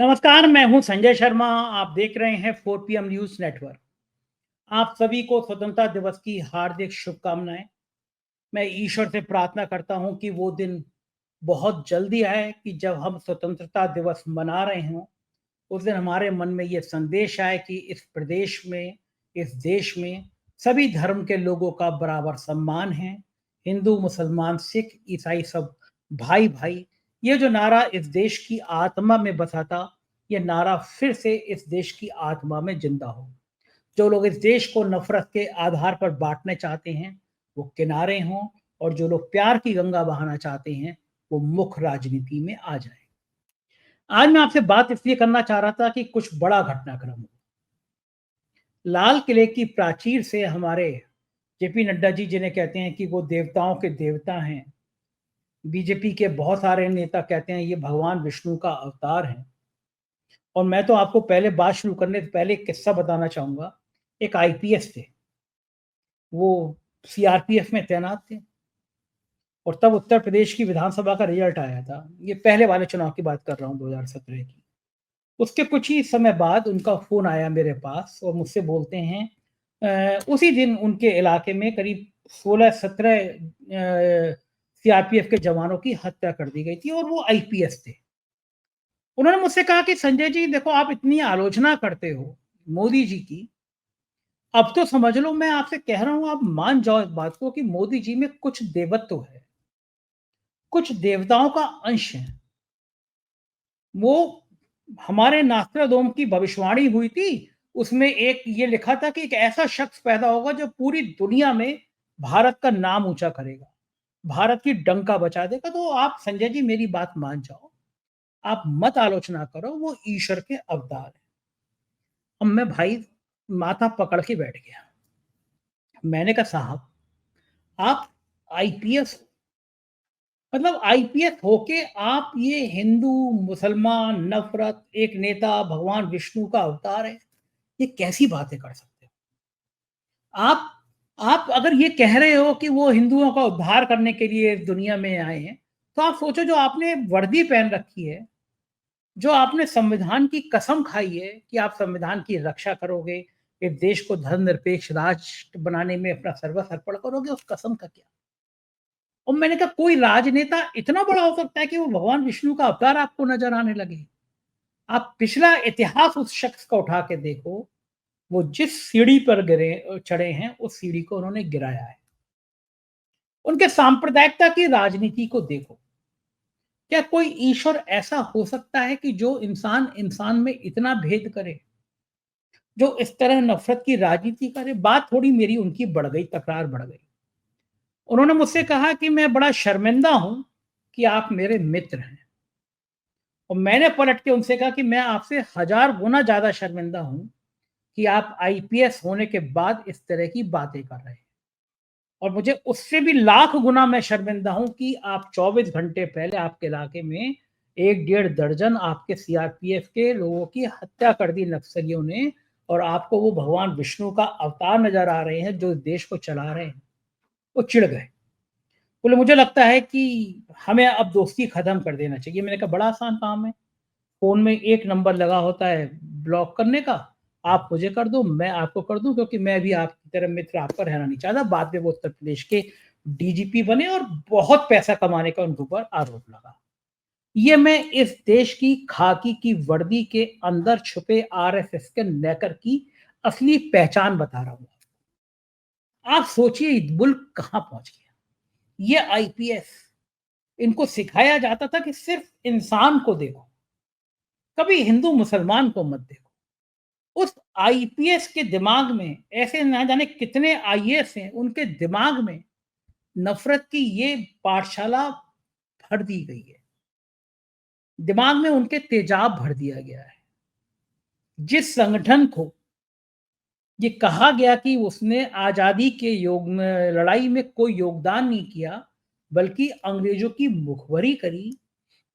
नमस्कार, मैं हूं संजय शर्मा। आप देख रहे हैं 4 PM न्यूज नेटवर्क। आप सभी को स्वतंत्रता दिवस की हार्दिक शुभकामनाएं। मैं ईश्वर से प्रार्थना करता हूं कि वो दिन बहुत जल्दी आए कि जब हम स्वतंत्रता दिवस मना रहे हों, उस दिन हमारे मन में ये संदेश आए कि इस प्रदेश में, इस देश में सभी धर्म के लोगों का बराबर सम्मान है। हिंदू, मुसलमान, सिख, ईसाई सब भाई-भाई। ये जो नारा इस देश की आत्मा में बसा था, ये नारा फिर से इस देश की आत्मा में जिंदा हो। जो लोग इस देश को नफरत के आधार पर बांटना चाहते हैं, वो किनारे हों, और जो लोग प्यार की गंगा बहाना चाहते हैं, वो मुख्य राजनीति में आ जाएं। आज मैं आपसे बात इसलिए करना चाह रहा था कि कुछ बड़ा घटनाक्रम हुआ। लाल किले की प्राचीर से हमारे जेपी नड्डा जी, जिन्हें कहते हैं कि वो देवताओं के देवता हैं, बीजेपी के बहुत सारे नेता कहते हैं ये भगवान विष्णु का अवतार है। और मैं तो आपको पहले बात शुरू करने से पहले एक किस्सा बताना चाहूंगा। एक आईपीएस थे, वो सीआरपीएफ में तैनात थे, और तब उत्तर प्रदेश की विधानसभा का रिजल्ट आया था। ये पहले वाले चुनाव की बात कर रहा हूँ, 2017 की। उसके कुछ ही समय बाद उनका फ़ोन आया मेरे पास और मुझसे बोलते हैं, उसी दिन उनके इलाके में करीब 16-17 सीआरपीएफ के जवानों की हत्या कर दी गई थी, और वो आईपीएस थे। उन्होंने मुझसे कहा कि संजय जी देखो, आप इतनी आलोचना करते हो मोदी जी की, अब तो समझ लो, मैं आपसे कह रहा हूँ, आप मान जाओ इस बात को कि मोदी जी में कुछ देवत्व है, कुछ देवताओं का अंश है। वो हमारे नास्त्राडोम की भविष्यवाणी हुई थी, उसमें एक ये लिखा था कि एक ऐसा शख्स पैदा होगा जो पूरी दुनिया में भारत का नाम ऊंचा करेगा, भारत की डंका बचा देगा। तो आप संजय जी मेरी बात मान जाओ, आप मत आलोचना करो, वो ईश्वर के अवतार है। अब मैं भाई माथा पकड़ के बैठ गया। मैंने कहा साहब, आप आईपीएस, मतलब आईपीएस होके आप ये हिंदू मुसलमान नफरत, एक नेता भगवान विष्णु का अवतार है, ये कैसी बातें कर सकते हो आप? आप अगर ये कह रहे हो कि वो हिंदुओं का उद्धार करने के लिए इस दुनिया में आए हैं, तो आप सोचो, जो आपने वर्दी पहन रखी है, जो आपने संविधान की कसम खाई है कि आप संविधान की रक्षा करोगे, इस देश को धर्मनिरपेक्ष राष्ट्र बनाने में अपना सर्वस्व अर्पण करोगे, उस कसम का क्या? और मैंने कहा, कोई राजनेता इतना बड़ा हो सकता है कि वो भगवान विष्णु का अवतार आपको नजर आने लगे? आप पिछला इतिहास उस शख्स का उठा के देखो, वो जिस सीढ़ी पर गिरे चढ़े हैं, उस सीढ़ी को उन्होंने गिराया है। उनके सांप्रदायिकता की राजनीति को देखो। क्या कोई ईश्वर ऐसा हो सकता है कि जो इंसान इंसान में इतना भेद करे, जो इस तरह नफरत की राजनीति करे? बात थोड़ी मेरी उनकी बढ़ गई, तकरार बढ़ गई। उन्होंने मुझसे कहा कि मैं बड़ा शर्मिंदा हूं कि आप मेरे मित्र हैं। और मैंने पलट के उनसे कहा कि मैं आपसे हजार गुना ज्यादा शर्मिंदा हूं कि आप आईपीएस होने के बाद इस तरह की बातें कर रहे हैं। और मुझे उससे भी लाख गुना मैं शर्मिंदा हूं कि आप 24 घंटे पहले आपके इलाके में 1-1.5 दर्जन आपके सीआरपीएफ के लोगों की हत्या कर दी नक्सलियों ने, और आपको वो भगवान विष्णु का अवतार नजर आ रहे हैं जो देश को चला रहे हैं। वो चिढ़ गए। बोले मुझे लगता है कि हमें अब दोस्ती खत्म कर देना चाहिए। मैंने कहा बड़ा आसान काम है, फ़ोन में एक नंबर लगा होता है ब्लॉक करने का, आप मुझे कर दो, मैं आपको कर दूँ, क्योंकि मैं भी आपकी तरह मित्र आपका रहना नहीं चाहता। बाद में वो उत्तर प्रदेश के डीजीपी बने और बहुत पैसा कमाने का उनके ऊपर आरोप लगा। ये मैं इस देश की खाकी की वर्दी के अंदर छुपे आरएसएस के नेकर की असली पहचान बता रहा हूँ। आप सोचिए मुल्क कहाँ पहुँच गया। ये आईपीएस, इनको सिखाया जाता था कि सिर्फ इंसान को देखो, कभी हिंदू मुसलमान को मत देखो। उस आईपीएस के दिमाग में, ऐसे ना जाने कितने आईएएस हैं, उनके दिमाग में नफरत की ये पाठशाला भर दी गई है। दिमाग में उनके तेजाब भर दिया गया है। जिस संगठन को ये कहा गया कि उसने आजादी के योग में लड़ाई में कोई योगदान नहीं किया, बल्कि अंग्रेजों की मुखबरी करी,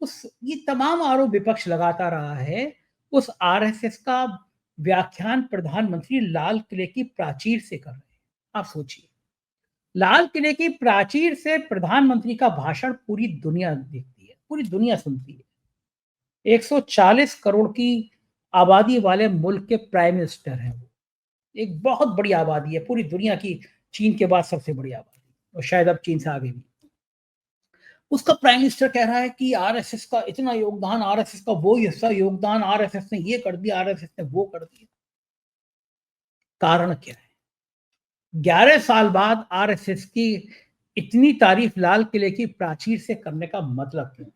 उस ये तमाम आरोप विपक्ष लगाता रहा है। उस आरएसएस का व्याख्यान प्रधानमंत्री लाल किले की प्राचीर से कर रहे हैं। आप सोचिए, लाल किले की प्राचीर से प्रधानमंत्री का भाषण पूरी दुनिया देखती है, पूरी दुनिया सुनती है। 140 करोड़ की आबादी वाले मुल्क के प्राइम मिनिस्टर हैं वो। एक बहुत बड़ी आबादी है, पूरी दुनिया की चीन के बाद सबसे बड़ी आबादी और शायद अब चीन से आगे भी। उसका प्राइम मिनिस्टर कह रहा है कि आरएसएस का इतना योगदान, आरएसएस का वो हिस्सा योगदान, आरएसएस ने ये कर दिया, आरएसएस ने वो कर दिया। कारण क्या है? 11 साल बाद आरएसएस की इतनी तारीफ लाल किले की प्राचीर से करने का मतलब क्या है?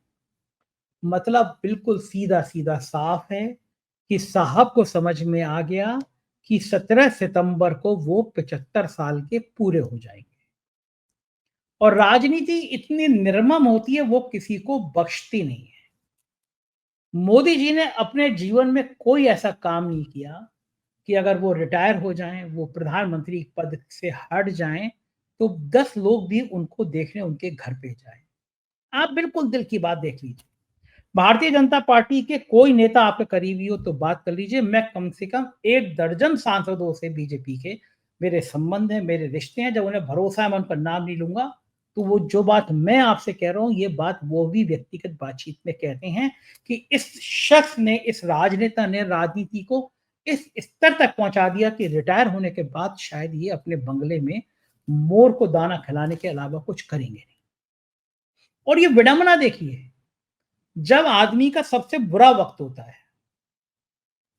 मतलब बिल्कुल सीधा-सीधा साफ है कि साहब को समझ में आ गया कि 17 सितंबर को वो 75 साल के पूरे हो जाएँगे। और राजनीति इतनी निर्मम होती है, वो किसी को बख्शती नहीं है। मोदी जी ने अपने जीवन में कोई ऐसा काम नहीं किया कि अगर वो रिटायर हो जाएँ, वो प्रधानमंत्री पद से हट जाएँ, तो 10 लोग भी उनको देखने उनके घर पे जाएँ। आप बिल्कुल दिल की बात देख लीजिए। भारतीय जनता पार्टी के कोई नेता आपके करीबी हो तो बात कर लीजिए। मैं कम से कम 1 दर्जन सांसदों से बीजेपी के मेरे संबंध हैं, मेरे रिश्ते हैं। जब उन्हें भरोसा है मैं उनका नाम नहीं लूँगा, तो वो जो बात मैं आपसे कह रहा हूँ, ये बात वो भी व्यक्तिगत बातचीत में कहते हैं कि इस शख्स ने, इस राजनेता ने राजनीति को इस स्तर तक पहुँचा दिया कि रिटायर होने के बाद शायद ये अपने बंगले में मोर को दाना खिलाने के अलावा कुछ करेंगे नहीं। और ये विडंबना देखिए, जब आदमी का सबसे बुरा वक़्त होता है,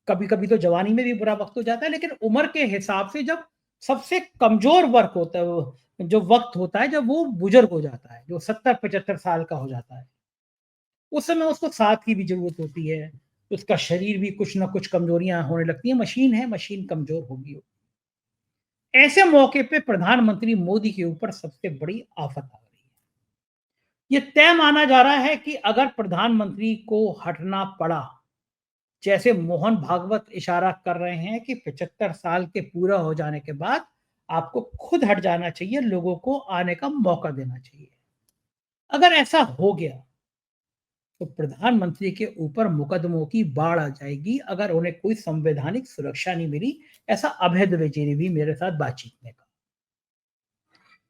कभी-कभी तो जवानी में भी बुरा वक़्त हो जाता है, लेकिन उम्र के हिसाब से जब सबसे कमज़ोर वर्क होता है वो जो वक़्त होता है, जब वो बुज़ुर्ग हो जाता है, जो 70-75 साल का हो जाता है, उस समय उसको साथ की भी ज़रूरत होती है। उसका शरीर भी कुछ न कुछ कमज़ोरियाँ होने लगती हैं, मशीन है, मशीन कमज़ोर होगी। ऐसे मौके पे प्रधानमंत्री मोदी के ऊपर सबसे बड़ी आफ़त आ रही है। ये तय माना जा रहा है कि अगर प्रधानमंत्री को हटना पड़ा, जैसे मोहन भागवत इशारा कर रहे हैं कि 75 साल के पूरा हो जाने के बाद आपको खुद हट जाना चाहिए, लोगों को आने का मौका देना चाहिए। अगर ऐसा हो गया, तो प्रधानमंत्री के ऊपर मुकदमों की बाढ़ आ जाएगी अगर उन्हें कोई संवैधानिक सुरक्षा नहीं मिली, ऐसा अभय द्विवेदी ने भी मेरे साथ बातचीत में कहा।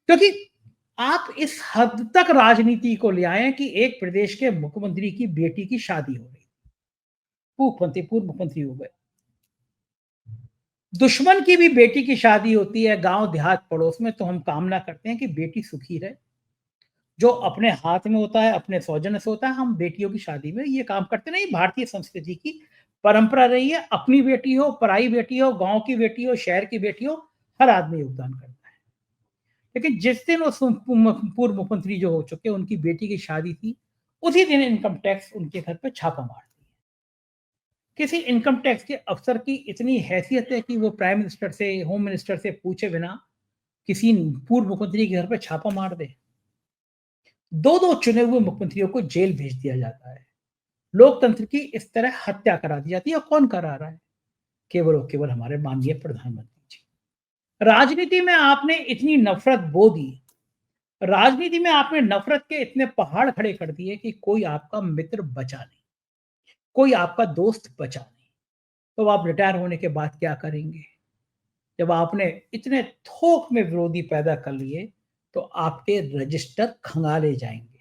क्योंकि आप इस हद तक राजनीति को ले आए कि एक प्रदेश के मुख्यमंत्री की बेटी की शादी हो गई, पूर्व मुख्यमंत्री हो गए। दुश्मन की भी बेटी की शादी होती है गाँव देहात पड़ोस में, तो हम कामना करते हैं कि बेटी सुखी रहे। जो अपने हाथ में होता है, अपने सौजन्य से होता है, हम बेटियों की शादी में ये काम करते नहीं, भारतीय संस्कृति की परंपरा रही है। अपनी बेटी हो, पराई बेटी हो, गाँव की बेटी हो, शहर की बेटी हो, हर आदमी योगदान करता है। लेकिन जिस दिन उस पूर्व मुख्यमंत्री जो हो चुके, उनकी बेटी की शादी थी, उसी दिन इनकम टैक्स उनके घर पे छापा मार दिया। किसी इनकम टैक्स के अफ़सर की इतनी हैसियत है कि वो प्राइम मिनिस्टर से, होम मिनिस्टर से पूछे बिना किसी पूर्व मुख्यमंत्री के घर पे छापा मार दे। 2-2 चुने हुए मुख्यमंत्रियों को जेल भेज दिया जाता है। लोकतंत्र की इस तरह हत्या करा दी जाती है और कौन करा रहा है? केवल और केवल हमारे माननीय प्रधानमंत्री जी। राजनीति में आपने इतनी नफ़रत बो दी, राजनीति में आपने नफ़रत के इतने पहाड़ खड़े कर दिए कि कोई आपका मित्र बचा नहीं, कोई आपका दोस्त बचा नहीं। तो आप रिटायर होने के बाद क्या करेंगे? जब आपने इतने थोक में विरोधी पैदा कर लिए, तो आपके रजिस्टर खंगाले जाएँगे।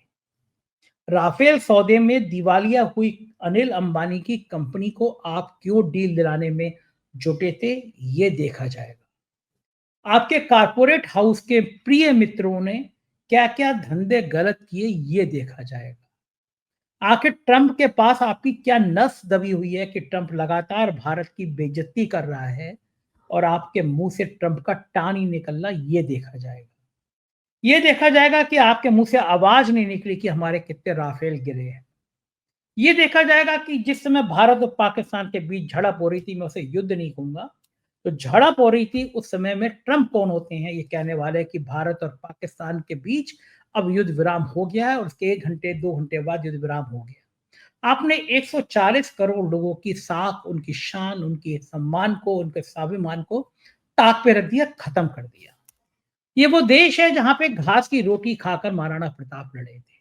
राफेल सौदे में दिवालिया हुई अनिल अंबानी की कंपनी को आप क्यों डील दिलाने में जुटे थे, ये देखा जाएगा। आपके कॉर्पोरेट हाउस के प्रिय मित्रों ने क्या-क्या धंधे गलत किए, ये देखा जाएगा। आखिर ट्रंप के पास आपकी क्या नस दबी हुई है कि ट्रंप लगातार भारत की बेइज्जती कर रहा है और आपके मुँह से ट्रंप का टा नहीं निकल रहा, ये देखा जाएगा। ये देखा जाएगा कि आपके मुँह से आवाज़ नहीं निकली कि हमारे कितने राफेल गिरे हैं। ये देखा जाएगा कि जिस समय भारत और पाकिस्तान के बीच झड़प हो रही थी, मैं उसे युद्ध नहीं कहूँगा, तो झड़प हो रही थी उस समय में ट्रंप कौन होते हैं ये कहने वाले कि भारत और पाकिस्तान के बीच अब युद्ध विराम हो गया है और उसके 1 घंटे 2 घंटे बाद युद्ध विराम हो गया। आपने 140 करोड़ लोगों की साख, उनकी शान, उनके सम्मान को, उनके स्वाभिमान को ताक पे रख दिया, खत्म कर दिया। ये वो देश है जहाँ पे घास की रोटी खाकर महाराणा प्रताप लड़े थे।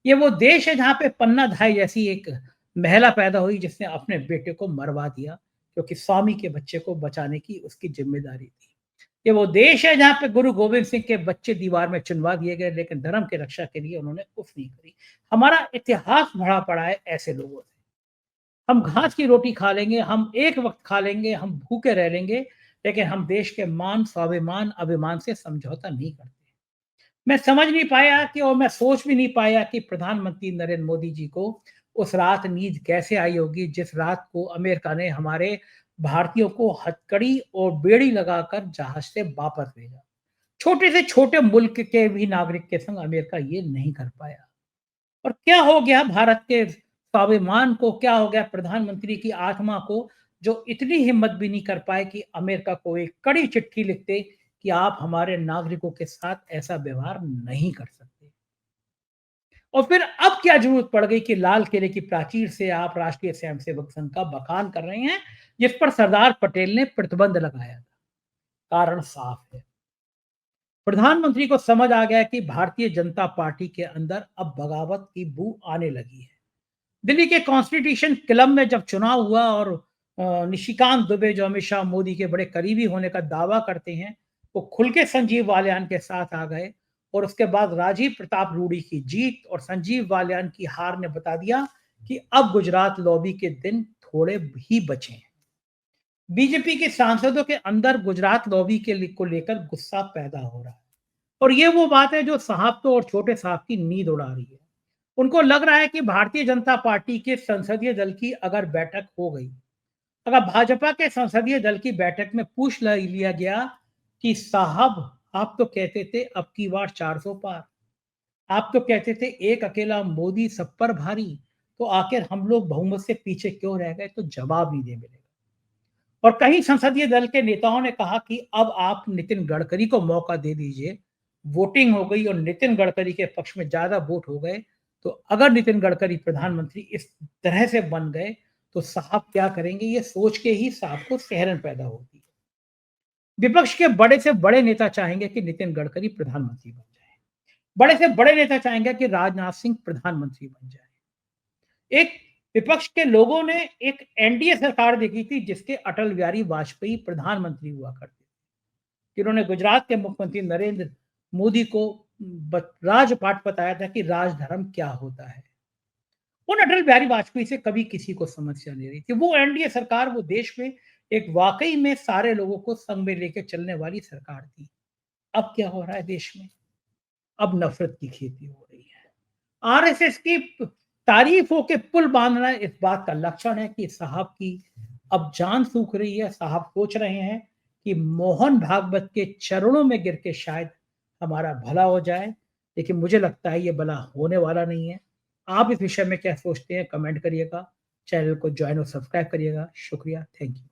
ये वो देश है जहाँ पे पन्ना धाय जैसी एक महिला पैदा हुई जिसने अपने बेटे को मरवा दिया, क्योंकि स्वामी के बच्चे को बचाने की उसकी ज़िम्मेदारी थी। ये वो देश है जहाँ पे गुरु गोविंद सिंह के बच्चे दीवार में चुनवा दिए गए, लेकिन धर्म की रक्षा के लिए उन्होंने कुछ नहीं करी। हमारा इतिहास भरा पड़ा है ऐसे लोगों से। हम घास की रोटी खा लेंगे, हम एक वक़्त खा लेंगे, हम भूखे रह लेंगे, लेकिन हम देश के मान, स्वाभिमान, अभिमान से समझौता नहीं करते। मैं समझ नहीं पाया कि और मैं सोच भी नहीं पाया कि प्रधानमंत्री नरेंद्र मोदी जी को उस रात नींद कैसे आई होगी, जिस रात को अमेरिका ने हमारे भारतीयों को हथकड़ी और बेड़ी लगाकर जहाज से वापस भेजा। छोटे से छोटे मुल्क के भी नागरिक के संग अमेरिका ये नहीं कर पाया। और क्या हो गया भारत के स्वाभिमान को, क्या हो गया प्रधानमंत्री की आत्मा को, जो इतनी हिम्मत भी नहीं कर पाए कि अमेरिका को एक कड़ी चिट्ठी लिखते कि आप हमारे नागरिकों के साथ ऐसा व्यवहार नहीं कर सकते। और फिर अब क्या जरूरत पड़ गई कि लाल किले की प्राचीर से आप राष्ट्रीय स्वयंसेवक संघ का बखान कर रहे हैं, जिस पर सरदार पटेल ने प्रतिबंध लगाया था। कारण साफ है, प्रधानमंत्री को समझ आ गया कि भारतीय जनता पार्टी के अंदर अब बगावत की बू आने लगी है। दिल्ली के कॉन्स्टिट्यूशन क्लब में जब चुनाव हुआ और निशिकांत दुबे जो हमेशा मोदी के बड़े करीबी होने का दावा करते हैं, वो खुल के संजीव बालियान के साथ आ गए। और उसके बाद राजीव प्रताप रूडी की जीत और संजीव बालियान की हार ने बता दिया कि अब गुजरात लॉबी के दिन थोड़े ही बचे हैं। बीजेपी के सांसदों के अंदर गुजरात लॉबी को लेकर गुस्सा पैदा हो रहा है। और ये वो बात है जो साहब तो और छोटे साहब की नींद उड़ा रही है। उनको लग रहा है कि भारतीय जनता पार्टी के संसदीय दल की अगर बैठक हो गई, अगर भाजपा के संसदीय दल की बैठक में पूछ लिया गया कि साहब आप तो कहते थे अब की बार 400 पार, आप तो कहते थे एक अकेला मोदी सब पर भारी, तो आखिर हम लोग बहुमत से पीछे क्यों रह गए, तो जवाब नहीं दे मिलेगा। और कई संसदीय दल के नेताओं ने कहा कि अब आप नितिन गडकरी को मौका दे दीजिए। वोटिंग हो गई और नितिन गडकरी के पक्ष में ज्यादा वोट हो गए, तो अगर नितिन गडकरी प्रधानमंत्री इस तरह से बन गए तो साहब क्या करेंगे, ये सोच के ही साहब को सिहरन पैदा होती है। विपक्ष के बड़े से बड़े नेता चाहेंगे कि नितिन गडकरी प्रधानमंत्री बन जाए, बड़े से बड़े नेता चाहेंगे कि राजनाथ सिंह प्रधानमंत्री बन जाए। एक विपक्ष के लोगों ने एक एनडीए सरकार देखी थी जिसके अटल बिहारी वाजपेयी प्रधानमंत्री हुआ करते थे, जिन्होंने गुजरात के मुख्यमंत्री नरेंद्र मोदी को राजपाठ बताया था कि राजधर्म क्या होता है। उन अटल बिहारी वाजपेयी से कभी किसी को समस्या नहीं रही थी। वो एनडीए सरकार, वो देश में एक वाकई में सारे लोगों को संग में लेकर चलने वाली सरकार थी। अब क्या हो रहा है देश में, अब नफरत की खेती हो रही है। आरएसएस की तारीफों के पुल बांधना इस बात का लक्षण है कि साहब की अब जान सूख रही है। साहब सोच रहे हैं कि मोहन भागवत के चरणों में गिर के शायद हमारा भला हो जाए, लेकिन मुझे लगता है ये भला होने वाला नहीं है। आप इस विषय में क्या सोचते हैं, कमेंट करिएगा। चैनल को ज्वाइन और सब्सक्राइब करिएगा। शुक्रिया, थैंक यू।